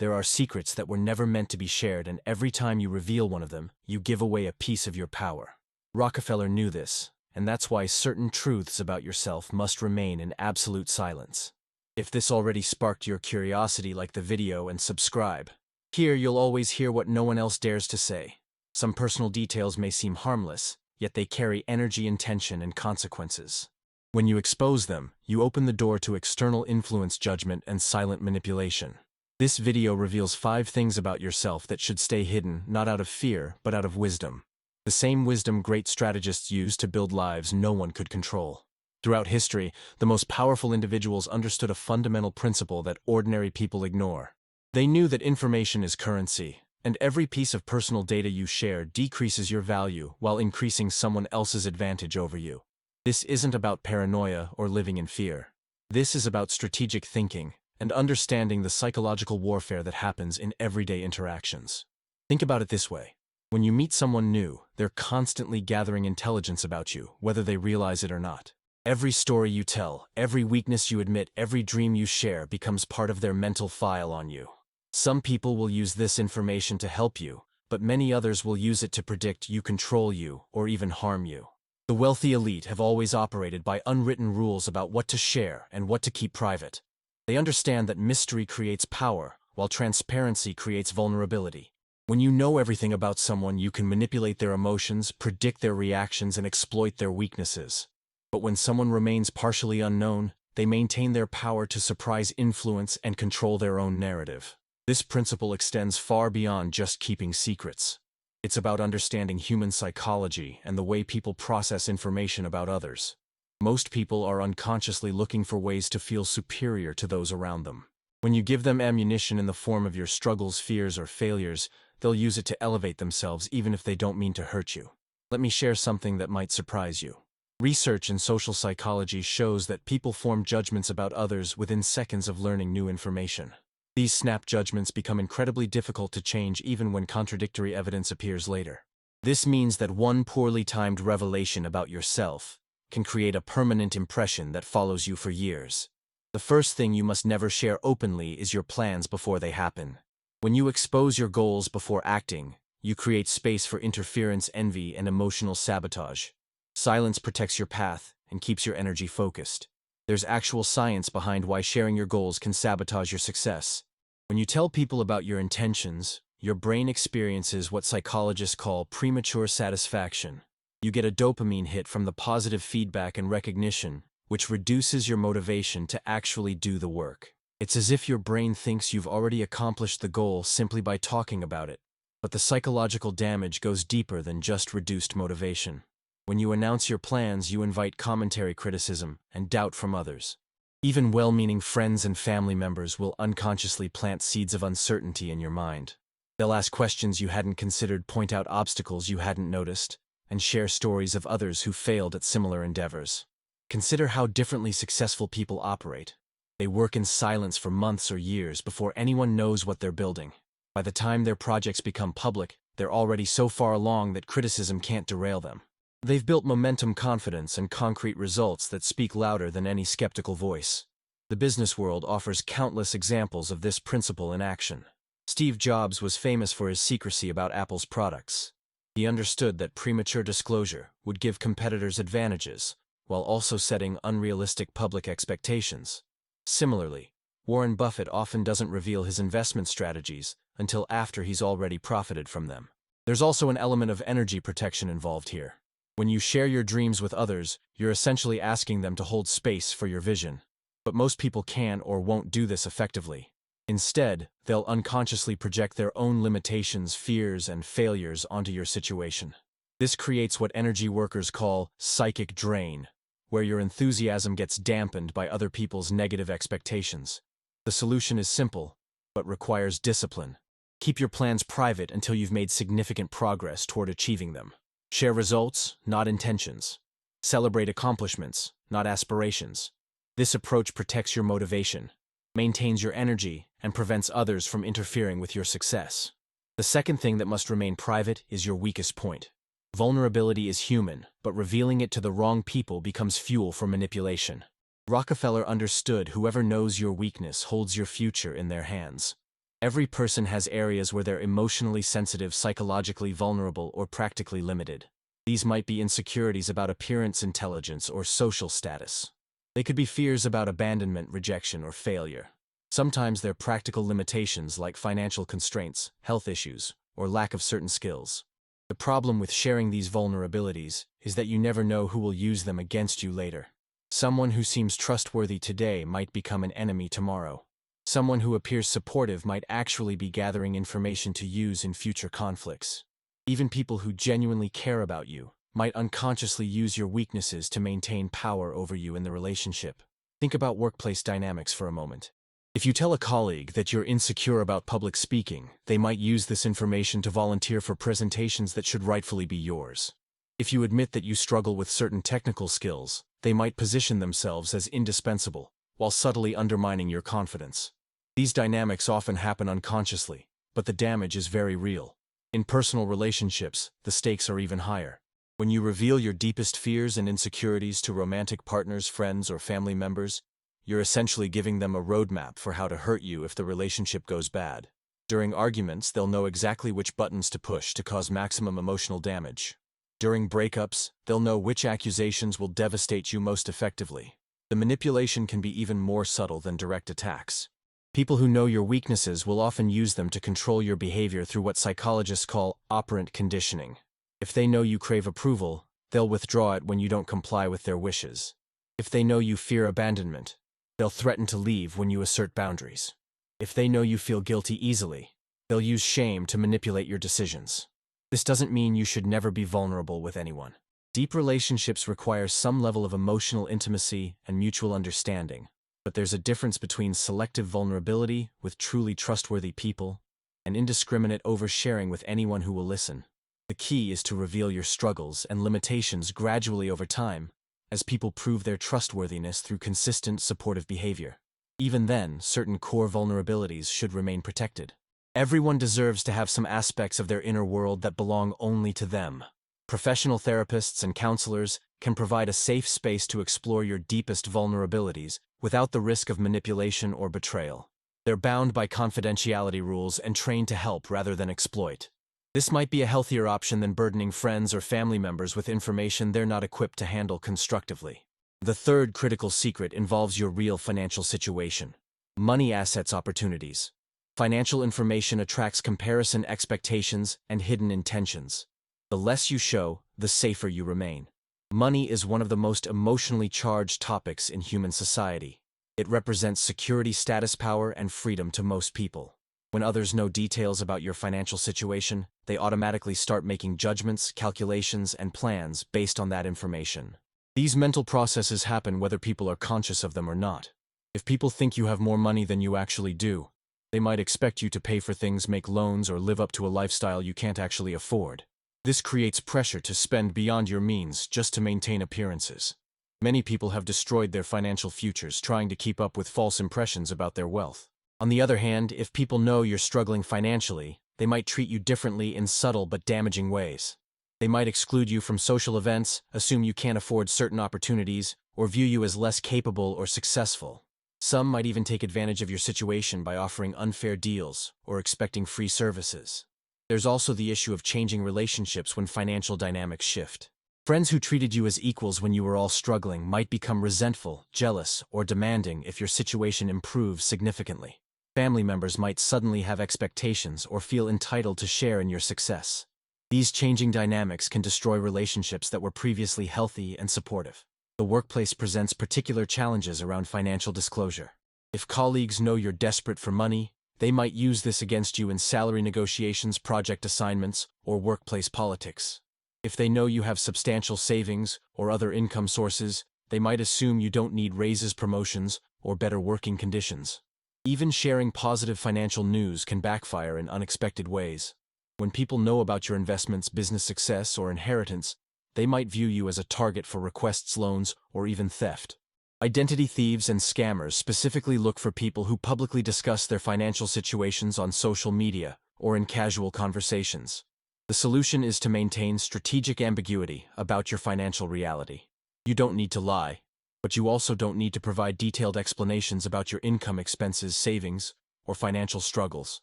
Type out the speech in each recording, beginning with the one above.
There are secrets that were never meant to be shared, and every time you reveal one of them, you give away a piece of your power. Rockefeller knew this, and that's why certain truths about yourself must remain in absolute silence. If this already sparked your curiosity, like the video and subscribe. Here you'll always hear what no one else dares to say. Some personal details may seem harmless, yet they carry energy, intention, and consequences. When you expose them, you open the door to external influence, judgment, and silent manipulation. This video reveals 5 things about yourself that should stay hidden, not out of fear, but out of wisdom. The same wisdom great strategists use to build lives no one could control. Throughout history, the most powerful individuals understood a fundamental principle that ordinary people ignore. They knew that information is currency, and every piece of personal data you share decreases your value while increasing someone else's advantage over you. This isn't about paranoia or living in fear. This is about strategic thinking and understanding the psychological warfare that happens in everyday interactions. Think about it this way. When you meet someone new, they're constantly gathering intelligence about you, whether they realize it or not. Every story you tell, every weakness you admit, every dream you share becomes part of their mental file on you. Some people will use this information to help you, but many others will use it to predict you, control you, or even harm you. The wealthy elite have always operated by unwritten rules about what to share and what to keep private. They understand that mystery creates power, while transparency creates vulnerability. When you know everything about someone, you can manipulate their emotions, predict their reactions, and exploit their weaknesses. But when someone remains partially unknown, they maintain their power to surprise, influence, and control their own narrative. This principle extends far beyond just keeping secrets. It's about understanding human psychology and the way people process information about others. Most people are unconsciously looking for ways to feel superior to those around them. When you give them ammunition in the form of your struggles, fears, or failures, they'll use it to elevate themselves even if they don't mean to hurt you. Let me share something that might surprise you. Research in social psychology shows that people form judgments about others within seconds of learning new information. These snap judgments become incredibly difficult to change even when contradictory evidence appears later. This means that one poorly timed revelation about yourself can create a permanent impression that follows you for years. The first thing you must never share openly is your plans before they happen. When you expose your goals before acting, you create space for interference, envy, and emotional sabotage. Silence protects your path and keeps your energy focused. There's actual science behind why sharing your goals can sabotage your success. When you tell people about your intentions, your brain experiences what psychologists call premature satisfaction. You get a dopamine hit from the positive feedback and recognition, which reduces your motivation to actually do the work. It's as if your brain thinks you've already accomplished the goal simply by talking about it. But the psychological damage goes deeper than just reduced motivation. When you announce your plans, you invite commentary, criticism, and doubt from others. Even well-meaning friends and family members will unconsciously plant seeds of uncertainty in your mind. They'll ask questions you hadn't considered, point out obstacles you hadn't noticed, and share stories of others who failed at similar endeavors. Consider how differently successful people operate. They work in silence for months or years before anyone knows what they're building. By the time their projects become public, they're already so far along that criticism can't derail them. They've built momentum, confidence, and concrete results that speak louder than any skeptical voice. The business world offers countless examples of this principle in action. Steve Jobs was famous for his secrecy about Apple's products. He understood that premature disclosure would give competitors advantages, while also setting unrealistic public expectations. Similarly, Warren Buffett often doesn't reveal his investment strategies until after he's already profited from them. There's also an element of energy protection involved here. When you share your dreams with others, you're essentially asking them to hold space for your vision. But most people can or won't do this effectively. Instead, they'll unconsciously project their own limitations, fears, and failures onto your situation. This creates what energy workers call psychic drain, where your enthusiasm gets dampened by other people's negative expectations. The solution is simple, but requires discipline. Keep your plans private until you've made significant progress toward achieving them. Share results, not intentions. Celebrate accomplishments, not aspirations. This approach protects your motivation, maintains your energy, and prevents others from interfering with your success. The second thing that must remain private is your weakest point. Vulnerability is human, but revealing it to the wrong people becomes fuel for manipulation. Rockefeller understood whoever knows your weakness holds your future in their hands. Every person has areas where they're emotionally sensitive, psychologically vulnerable, or practically limited. These might be insecurities about appearance, intelligence, or social status. They could be fears about abandonment, rejection, or failure. Sometimes they're practical limitations like financial constraints, health issues, or lack of certain skills. The problem with sharing these vulnerabilities is that you never know who will use them against you later. Someone who seems trustworthy today might become an enemy tomorrow. Someone who appears supportive might actually be gathering information to use in future conflicts. Even people who genuinely care about you might unconsciously use your weaknesses to maintain power over you in the relationship. Think about workplace dynamics for a moment. If you tell a colleague that you're insecure about public speaking, they might use this information to volunteer for presentations that should rightfully be yours. If you admit that you struggle with certain technical skills, they might position themselves as indispensable, while subtly undermining your confidence. These dynamics often happen unconsciously, but the damage is very real. In personal relationships, the stakes are even higher. When you reveal your deepest fears and insecurities to romantic partners, friends, or family members, you're essentially giving them a roadmap for how to hurt you if the relationship goes bad. During arguments, they'll know exactly which buttons to push to cause maximum emotional damage. During breakups, they'll know which accusations will devastate you most effectively. The manipulation can be even more subtle than direct attacks. People who know your weaknesses will often use them to control your behavior through what psychologists call operant conditioning. If they know you crave approval, they'll withdraw it when you don't comply with their wishes. If they know you fear abandonment, they'll threaten to leave when you assert boundaries. If they know you feel guilty easily, they'll use shame to manipulate your decisions. This doesn't mean you should never be vulnerable with anyone. Deep relationships require some level of emotional intimacy and mutual understanding, but there's a difference between selective vulnerability with truly trustworthy people and indiscriminate oversharing with anyone who will listen. The key is to reveal your struggles and limitations gradually over time, as people prove their trustworthiness through consistent, supportive behavior. Even then, certain core vulnerabilities should remain protected. Everyone deserves to have some aspects of their inner world that belong only to them. Professional therapists and counselors can provide a safe space to explore your deepest vulnerabilities without the risk of manipulation or betrayal. They're bound by confidentiality rules and trained to help rather than exploit. This might be a healthier option than burdening friends or family members with information they're not equipped to handle constructively. The third critical secret involves your real financial situation. Money, assets, opportunities. Financial information attracts comparison, expectations, and hidden intentions. The less you show, the safer you remain. Money is one of the most emotionally charged topics in human society. It represents security, status, power, and freedom to most people. When others know details about your financial situation, they automatically start making judgments, calculations, and plans based on that information. These mental processes happen whether people are conscious of them or not. If people think you have more money than you actually do, they might expect you to pay for things, make loans, or live up to a lifestyle you can't actually afford. This creates pressure to spend beyond your means just to maintain appearances. Many people have destroyed their financial futures trying to keep up with false impressions about their wealth. On the other hand, if people know you're struggling financially, they might treat you differently in subtle but damaging ways. They might exclude you from social events, assume you can't afford certain opportunities, or view you as less capable or successful. Some might even take advantage of your situation by offering unfair deals or expecting free services. There's also the issue of changing relationships when financial dynamics shift. Friends who treated you as equals when you were all struggling might become resentful, jealous, or demanding if your situation improves significantly. Family members might suddenly have expectations or feel entitled to share in your success. These changing dynamics can destroy relationships that were previously healthy and supportive. The workplace presents particular challenges around financial disclosure. If colleagues know you're desperate for money, they might use this against you in salary negotiations, project assignments, or workplace politics. If they know you have substantial savings or other income sources, they might assume you don't need raises, promotions, or better working conditions. Even sharing positive financial news can backfire in unexpected ways. When people know about your investments, business success, or inheritance, they might view you as a target for requests, loans, or even theft. Identity thieves and scammers specifically look for people who publicly discuss their financial situations on social media or in casual conversations. The solution is to maintain strategic ambiguity about your financial reality. You don't need to lie, but you also don't need to provide detailed explanations about your income, expenses, savings, or financial struggles.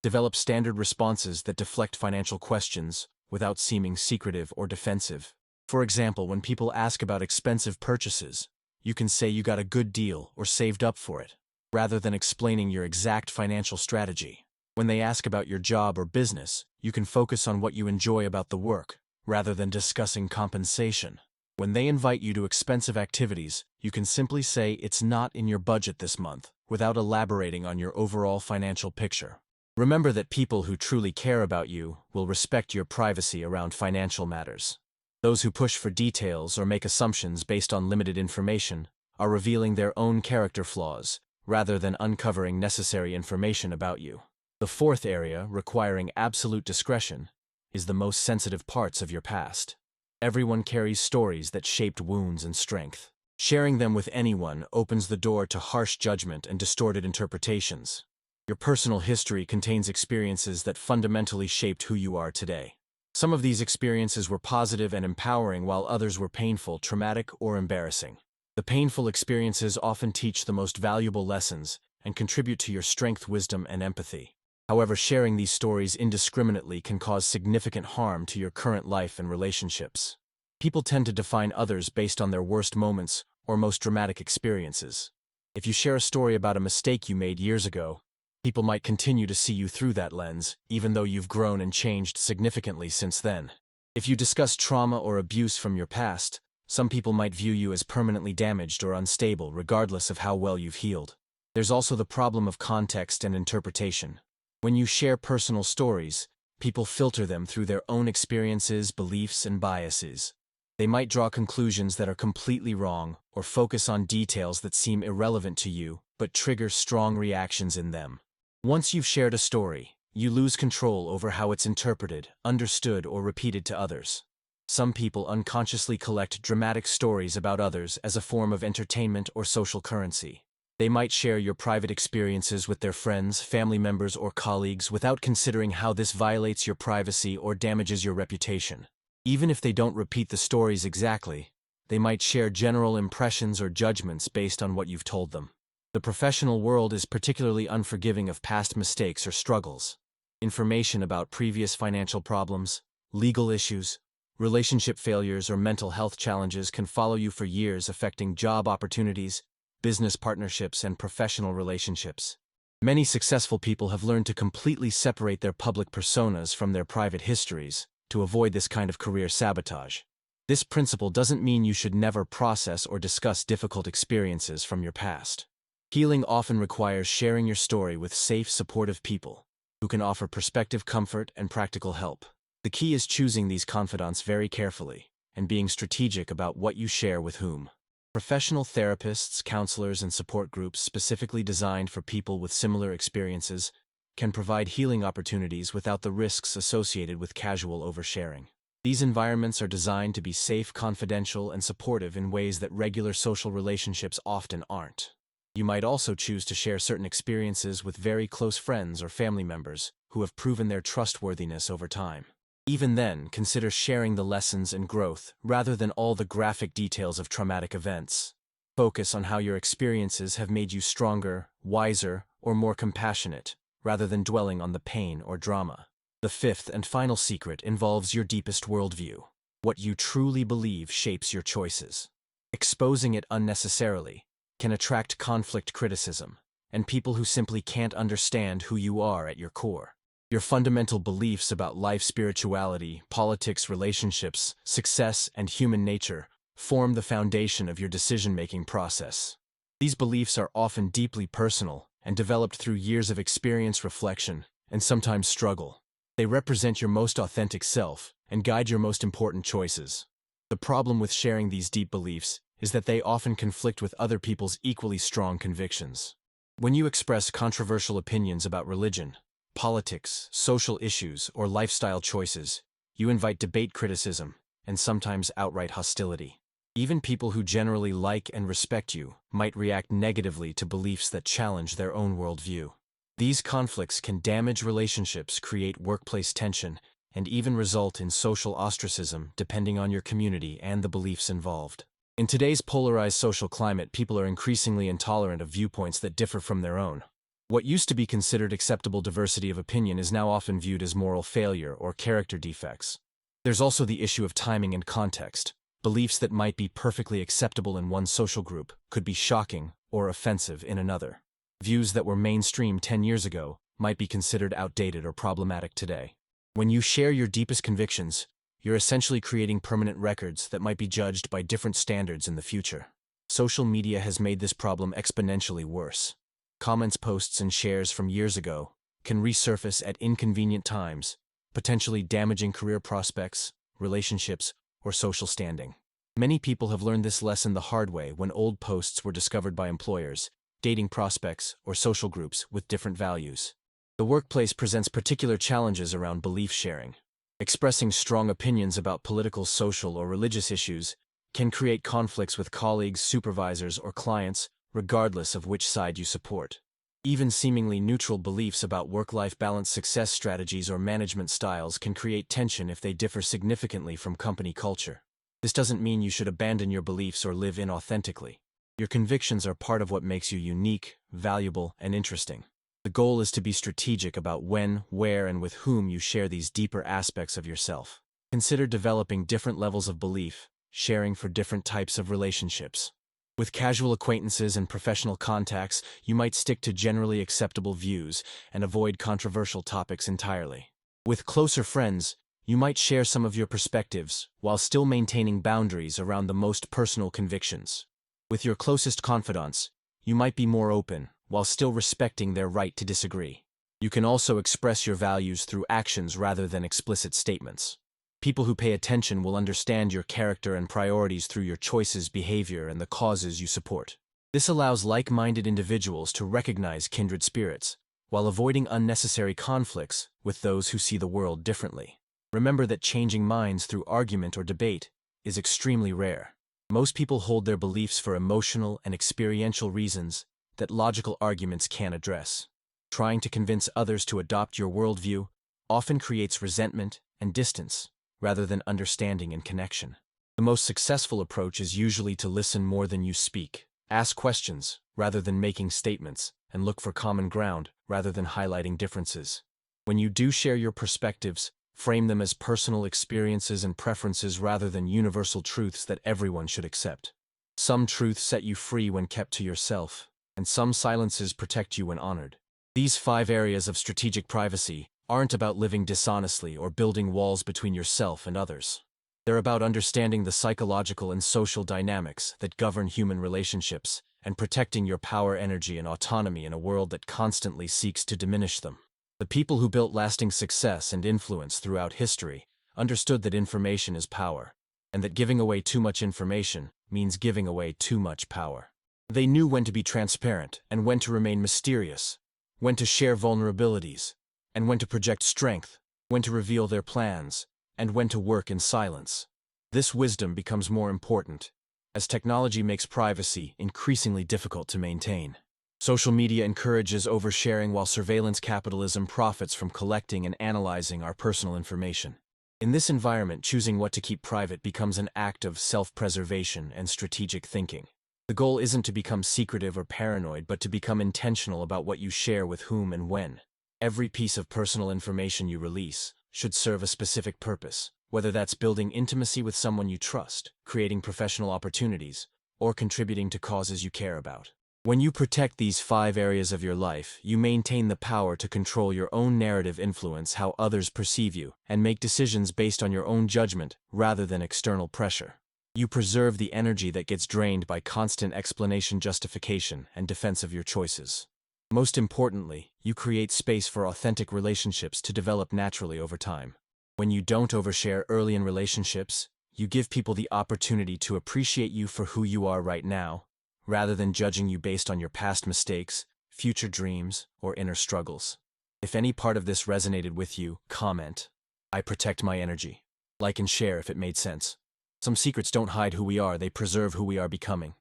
Develop standard responses that deflect financial questions without seeming secretive or defensive. For example, when people ask about expensive purchases, you can say you got a good deal or saved up for it, rather than explaining your exact financial strategy. When they ask about your job or business, you can focus on what you enjoy about the work, rather than discussing compensation. When they invite you to expensive activities, you can simply say it's not in your budget this month, without elaborating on your overall financial picture. Remember that people who truly care about you will respect your privacy around financial matters. Those who push for details or make assumptions based on limited information are revealing their own character flaws, rather than uncovering necessary information about you. The fourth area, requiring absolute discretion, is the most sensitive parts of your past. Everyone carries stories that shaped wounds and strength. Sharing them with anyone opens the door to harsh judgment and distorted interpretations. Your personal history contains experiences that fundamentally shaped who you are today. Some of these experiences were positive and empowering, while others were painful, traumatic, or embarrassing. The painful experiences often teach the most valuable lessons and contribute to your strength, wisdom, and empathy. However, sharing these stories indiscriminately can cause significant harm to your current life and relationships. People tend to define others based on their worst moments or most dramatic experiences. If you share a story about a mistake you made years ago, people might continue to see you through that lens, even though you've grown and changed significantly since then. If you discuss trauma or abuse from your past, some people might view you as permanently damaged or unstable, regardless of how well you've healed. There's also the problem of context and interpretation. When you share personal stories, people filter them through their own experiences, beliefs, and biases. They might draw conclusions that are completely wrong or focus on details that seem irrelevant to you but trigger strong reactions in them. Once you've shared a story, you lose control over how it's interpreted, understood, or repeated to others. Some people unconsciously collect dramatic stories about others as a form of entertainment or social currency. They might share your private experiences with their friends, family members, or colleagues without considering how this violates your privacy or damages your reputation. Even if they don't repeat the stories exactly, they might share general impressions or judgments based on what you've told them. The professional world is particularly unforgiving of past mistakes or struggles. Information about previous financial problems, legal issues, relationship failures, or mental health challenges can follow you for years, affecting job opportunities, business partnerships, and professional relationships. Many successful people have learned to completely separate their public personas from their private histories to avoid this kind of career sabotage. This principle doesn't mean you should never process or discuss difficult experiences from your past. Healing often requires sharing your story with safe, supportive people who can offer perspective, comfort, and practical help. The key is choosing these confidants very carefully and being strategic about what you share with whom. Professional therapists, counselors, and support groups specifically designed for people with similar experiences can provide healing opportunities without the risks associated with casual oversharing. These environments are designed to be safe, confidential, and supportive in ways that regular social relationships often aren't. You might also choose to share certain experiences with very close friends or family members who have proven their trustworthiness over time. Even then, consider sharing the lessons and growth rather than all the graphic details of traumatic events. Focus on how your experiences have made you stronger, wiser, or more compassionate, rather than dwelling on the pain or drama. The fifth and final secret involves your deepest worldview. What you truly believe shapes your choices. Exposing it unnecessarily can attract conflict, criticism, and people who simply can't understand who you are at your core. Your fundamental beliefs about life, spirituality, politics, relationships, success, and human nature form the foundation of your decision-making process. These beliefs are often deeply personal and developed through years of experience, reflection, and sometimes struggle. They represent your most authentic self and guide your most important choices. The problem with sharing these deep beliefs is that they often conflict with other people's equally strong convictions. When you express controversial opinions about religion, politics, social issues, or lifestyle choices, you invite debate, criticism, and sometimes outright hostility. Even people who generally like and respect you might react negatively to beliefs that challenge their own worldview. These conflicts can damage relationships, create workplace tension, and even result in social ostracism depending on your community and the beliefs involved. In today's polarized social climate, people are increasingly intolerant of viewpoints that differ from their own. What used to be considered acceptable diversity of opinion is now often viewed as moral failure or character defects. There's also the issue of timing and context. Beliefs that might be perfectly acceptable in one social group could be shocking or offensive in another. Views that were mainstream 10 years ago might be considered outdated or problematic today. When you share your deepest convictions, you're essentially creating permanent records that might be judged by different standards in the future. Social media has made this problem exponentially worse. Comments, posts, and shares from years ago can resurface at inconvenient times, potentially damaging career prospects, relationships, or social standing. Many people have learned this lesson the hard way when old posts were discovered by employers, dating prospects, or social groups with different values. The workplace presents particular challenges around belief sharing. Expressing strong opinions about political, social, or religious issues can create conflicts with colleagues, supervisors, or clients, regardless of which side you support. Even seemingly neutral beliefs about work-life balance, success strategies, or management styles can create tension if they differ significantly from company culture. This doesn't mean you should abandon your beliefs or live inauthentically. Your convictions are part of what makes you unique, valuable, and interesting. The goal is to be strategic about when, where, and with whom you share these deeper aspects of yourself. Consider developing different levels of belief, sharing for different types of relationships. With casual acquaintances and professional contacts, you might stick to generally acceptable views and avoid controversial topics entirely. With closer friends, you might share some of your perspectives while still maintaining boundaries around the most personal convictions. With your closest confidants, you might be more open while still respecting their right to disagree. You can also express your values through actions rather than explicit statements. People who pay attention will understand your character and priorities through your choices, behavior, and the causes you support. This allows like-minded individuals to recognize kindred spirits, while avoiding unnecessary conflicts with those who see the world differently. Remember that changing minds through argument or debate is extremely rare. Most people hold their beliefs for emotional and experiential reasons that logical arguments can't address. Trying to convince others to adopt your worldview often creates resentment and distance, rather than understanding and connection. The most successful approach is usually to listen more than you speak. Ask questions rather than making statements, and look for common ground rather than highlighting differences. When you do share your perspectives, frame them as personal experiences and preferences rather than universal truths that everyone should accept. Some truths set you free when kept to yourself, and some silences protect you when honored. These 5 areas of strategic privacy aren't about living dishonestly or building walls between yourself and others. They're about understanding the psychological and social dynamics that govern human relationships and protecting your power, energy, and autonomy in a world that constantly seeks to diminish them. The people who built lasting success and influence throughout history understood that information is power, and that giving away too much information means giving away too much power. They knew when to be transparent and when to remain mysterious, when to share vulnerabilities, and when to project strength, when to reveal their plans, and when to work in silence. This wisdom becomes more important as technology makes privacy increasingly difficult to maintain. Social media encourages oversharing while surveillance capitalism profits from collecting and analyzing our personal information. In this environment, choosing what to keep private becomes an act of self-preservation and strategic thinking. The goal isn't to become secretive or paranoid, but to become intentional about what you share with whom and when. Every piece of personal information you release should serve a specific purpose, whether that's building intimacy with someone you trust, creating professional opportunities, or contributing to causes you care about. When you protect these 5 areas of your life, you maintain the power to control your own narrative, influence how others perceive you, and make decisions based on your own judgment rather than external pressure. You preserve the energy that gets drained by constant explanation, justification, and defense of your choices. Most importantly, you create space for authentic relationships to develop naturally over time. When you don't overshare early in relationships, you give people the opportunity to appreciate you for who you are right now, rather than judging you based on your past mistakes, future dreams, or inner struggles. If any part of this resonated with you, comment. I protect my energy. Like and share if it made sense. Some secrets don't hide who we are, they preserve who we are becoming.